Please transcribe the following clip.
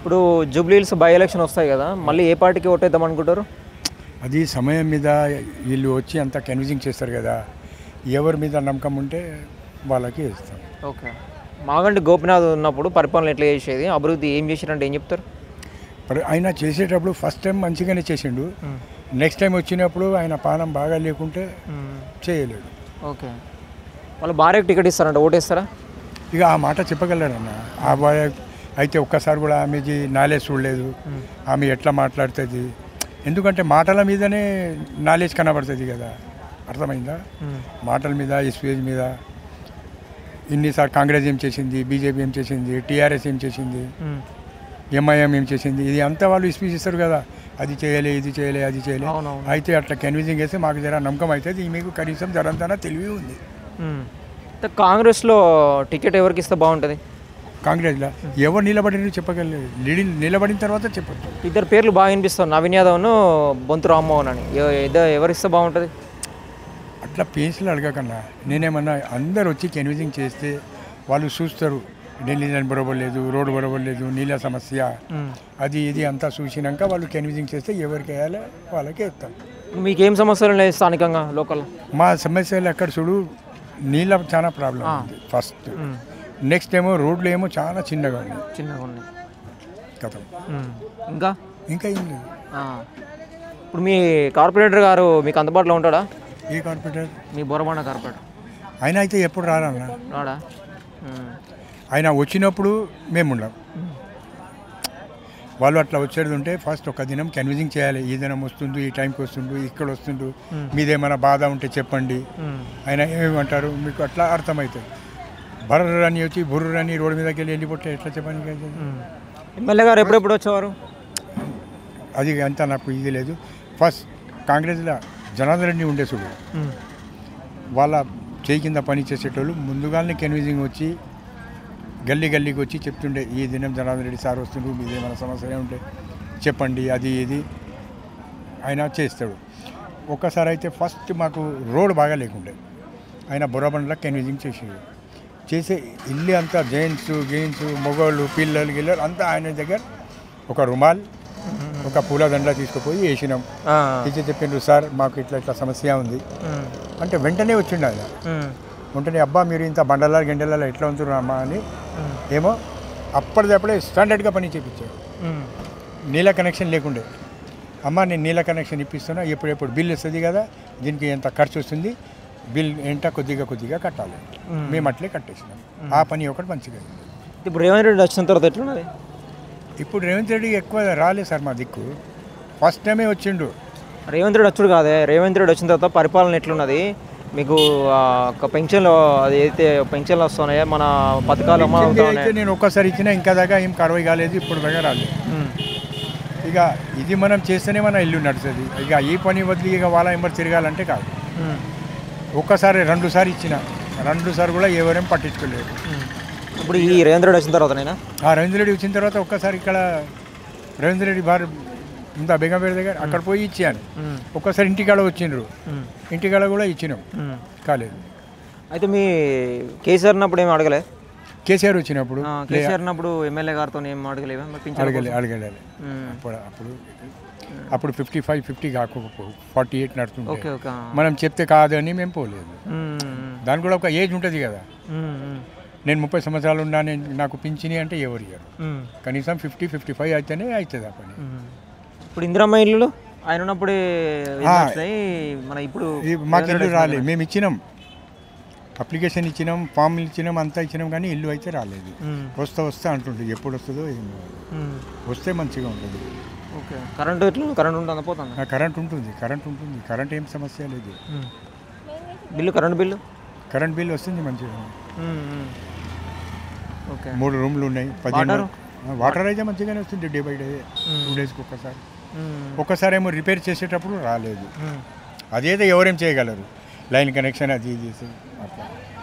ఇప్పుడు Jubilee Hills by election వస్తాయి కదా, మళ్ళీ ఏ పార్టీకి ఓటేద్దాం అనుకుంటారు? అది సమయం మీద వీళ్ళు వచ్చి అంతా కన్విజింగ్ చేస్తారు కదా, ఎవరి మీద నమ్మకం ఉంటే వాళ్ళకి ఇస్తాం. ఓకే. మాగంటి గోపినాథ్ ఉన్నప్పుడు పరిపాలన ఎట్లా చేసేది, అభివృద్ధి ఏం చేసిరంటే ఏం చెప్తారు? ఆయన చేసేటప్పుడు ఫస్ట్ టైం మంచిగానే చేసిండు. నెక్స్ట్ టైం వచ్చినప్పుడు ఆయన పానం బాగా లేకుంటే చేయలేడు. ఓకే. వాళ్ళు భార్యకు టికెట్ ఇస్తారంట, ఓటేస్తారా? ఇక ఆ మాట చెప్పగలరన్న. ఆ బాయ్ అయితే ఒక్కసారి కూడా ఆమెకి నాలెడ్జ్ చూడలేదు, ఆమె ఎట్లా మాట్లాడుతుంది. ఎందుకంటే మాటల మీదనే నాలెడ్జ్ కనబడుతుంది కదా, అర్థమైందా? మాటల మీద, స్పీచ్ మీద ఇన్నిసార్లు కాంగ్రెస్ ఏం చేసింది, బీజేపీ ఏం చేసింది, టీఆర్ఎస్ ఏం చేసింది, ఎంఐఎం ఏం చేసింది, ఇది అంతా వాళ్ళు స్పీచ్ ఇస్తారు కదా, అది చేయలే, ఇది చేయలే, అది చేయలే. అయితే అట్లా కన్విజింగ్ చేస్తే మాకు జర నమ్మకం అవుతుంది, మీకు కనీసం జరంతనా తెలివి ఉంది. కాంగ్రెస్లో టికెట్ ఎవరికి ఇస్తే బాగుంటుంది? కాంగ్రెస్లో ఎవరు నిలబడిన చెప్పగలలేదు, నిలబడిన తర్వాత చెప్పచ్చు. ఇద్దరు పేర్లు బాగా వినిపిస్తారు, నవీన్ యాదవ్ను బొంతు రామ్మోహన్ అని. ఎవరిస్తే బాగుంటుంది? అట్లా పేన్స్లు అడగకన్నా, నేనేమన్నా అందరు వచ్చి కన్విజింగ్ చేస్తే వాళ్ళు చూస్తారు, ఢిల్లీ బరోబర్ లేదు, రోడ్డు బరోబర్ లేదు, నీళ్ళ సమస్య, అది ఇది అంతా చూసినాక వాళ్ళు కన్విజింగ్ చేస్తే ఎవరికి వేయాలో వాళ్ళకే ఇస్తాం. మీకేం సమస్యలు ఉన్నాయి స్థానికంగా, లోకల్? మా సమస్యలు ఎక్కడ చూడు, నీళ్ళ చాలా ప్రాబ్లం ఉంది ఫస్ట్. నెక్స్ట్ ఏమో రోడ్లు ఏమో చాలా చిన్నగా ఉన్నాయి కథ. ఇంకా ఏం లేదు. ఇప్పుడు మీ కార్పొరేటర్ గారు మీకు అందుబాటులో ఉంటాడా? ఏ కార్పొరేటర్? మీ బోరబండ కార్పొరేటర్. ఆయన అయితే ఎప్పుడు రాడన్నా. రాడా? ఆయన వచ్చినప్పుడు మేము ఉండం. వాళ్ళు అట్లా వచ్చేది ఉంటే ఫస్ట్ ఒక దినం కన్విజింగ్ చేయాలి, ఈ దినం వస్తుండు, ఈ టైంకి వస్తుండు, ఇక్కడ వస్తుండు, మీదేమైనా బాధ ఉంటే చెప్పండి. ఆయన ఏమంటారు మీకు అట్లా అర్థమవుతుంది. బర్రని వచ్చి బుర్రని రోడ్డు మీదకి వెళ్ళిపోతే ఎట్లా చెప్పండి. ఎమ్మెల్యే గారు ఎప్పుడెప్పుడు వచ్చేవారు? అది అంతా నాకు ఇది లేదు. ఫస్ట్ కాంగ్రెస్లో జనార్దన్ రెడ్డి ఉండే చూడు, వాళ్ళ చేయి కింద పని చేసేటోళ్ళు ముందుగానే కన్విజింగ్ వచ్చి గల్లీకి వచ్చి చెప్తుండే, ఈ దినం జనార్దన్ రెడ్డి సార్ వస్తుండ్రు, మీదేమైనా సమస్య ఉంటే చెప్పండి, అది ఇది ఆయన చేస్తాడు. ఒక్కసారి అయితే ఫస్ట్ మాకు రోడ్ బాగా లేకుండే, ఆయన బొరబండ్లా కన్విజింగ్ చేసే ఇల్లు అంతా జెంట్స్ మగవాళ్ళు పిల్లలు గిల్లలు అంతా ఆయన దగ్గర ఒక రుమాల్ ఒక పూలదండ తీసుకుపోయి వేసినాం. ఇచ్చి చెప్పిండ్రు, సార్ మాకు ఇట్లా సమస్య ఉంది అంటే వెంటనే వచ్చిండు ఆయన. వెంటనే అబ్బా మీరు ఇంత గంటలలో ఎట్లా ఉంటున్నారమ్మా అని ఏమో అప్పటిదప్పుడే స్టాండర్డ్గా పని చేయించాడు. నీళ్ళ కనెక్షన్ లేకుండే, అమ్మ నేను నీళ్ళ కనెక్షన్ ఇప్పిస్తున్నా, ఎప్పుడెప్పుడు బిల్ వస్తుంది కదా, దీనికి ఎంత ఖర్చు వస్తుంది, బిల్ ఏంటో కొద్దిగా కట్టాలి, మేము అట్లే కట్టేసినాం. ఆ పని ఒకటి మంచిగా. ఇప్పుడు రేవంత్ రెడ్డి వచ్చిన తర్వాత ఎట్లున్నది? ఇప్పుడు రేవంత్ రెడ్డి ఎక్కువ రాలేదు సార్ మా దిక్కు, ఫస్ట్ టైమే వచ్చిండు. రేవంత్ రెడ్డి వచ్చుడు కాదే, రేవంత్ రెడ్డి వచ్చిన తర్వాత పరిపాలన ఎట్లున్నది మీకు? ఒక పెన్షన్లు అది అయితే పెన్షన్లు వస్తున్నాయా, మన పథకాలు అయితే నేను ఒక్కసారి ఇచ్చినా ఇంకా దాకా ఏం కరవై కాలేదు, ఇప్పుడు దాకా రాలేదు. ఇక ఇది మనం చేస్తేనే మన ఇల్లు నడుస్తుంది. ఇక ఈ పని వదిలి ఇక వాళ్ళ ఎంబర్ తిరగాలంటే కాదు. ఒక్కసారి 2 సార్లు ఇచ్చిన, 2 సార్లు కూడా ఎవరేం పట్టించుకోలేదు. ఇప్పుడు ఈ రేవంత్ రెడ్డి వచ్చిన తర్వాత రేవంత్ రెడ్డి వచ్చిన తర్వాత ఒక్కసారి ఇక్కడ రేవంత్ రెడ్డి భార్య ఇంత బేగంపేట దగ్గర అక్కడ పోయి ఇచ్చాను. ఒక్కసారి ఇంటికాడ వచ్చిండ్రు, ఇంటికాడ కూడా ఇచ్చినాం, కాలేదు. అయితే మీ కేసీఆర్ ఉన్నప్పుడు ఏమి అడగలే? కేసీఆర్ వచ్చినప్పుడు కేసీఆర్ ఉన్నప్పుడు ఎమ్మెల్యే గారితో ఏం అడగలేదు? అడగలేదు. అప్పుడు 55, 50 కాకపో 48 నడుతుంది. మనం చెప్తే కాదు అని మేము పోలేదు. దానికి కూడా ఒక ఏజ్ ఉంటుంది కదా. నేను 30 సంవత్సరాలు ఉన్నా, నాకు పింఛని అంటే ఎవరు ఇయ్యరు. కనీసం 50, 55 అయితేనే అవుతుంది ఆ పని. ఇప్పుడు ఇందిరమ్మ ఇల్లు ఆయన ఉన్నప్పుడు మన ఇప్పుడు మాకు ఇల్లు రాలేదు. మేము ఇచ్చినాం, అప్లికేషన్ ఇచ్చినాం, ఫామ్ ఇచ్చినాం, అంతా ఇచ్చినాం, కానీ ఇల్లు అయితే రాలేదు. వస్తా అంటుంటుంది, ఎప్పుడు వస్తుందో ఏమో. వస్తే మంచిగా ఉంటుంది. ఓకే. కరెంట్ కరెంట్ ఉంటుంది పోతుంది? కరెంట్ ఉంటుంది. కరెంట్ ఏం సమస్య లేదు. కరెంట్ బిల్లు వస్తుంది మంచిగా. ఓకే. 3 రూమ్లు ఉన్నాయి, 15 వాటర్ అయితే మంచిగానే వస్తుంది, డే బై డే 2 డేస్కి ఒక్కసారి ఏమో రిపేర్ చేసేటప్పుడు రాలేదు. అదేదో ఎవరేం చేయగలరు, లైన్ కనెక్షన్ అది ఇది అట్లా.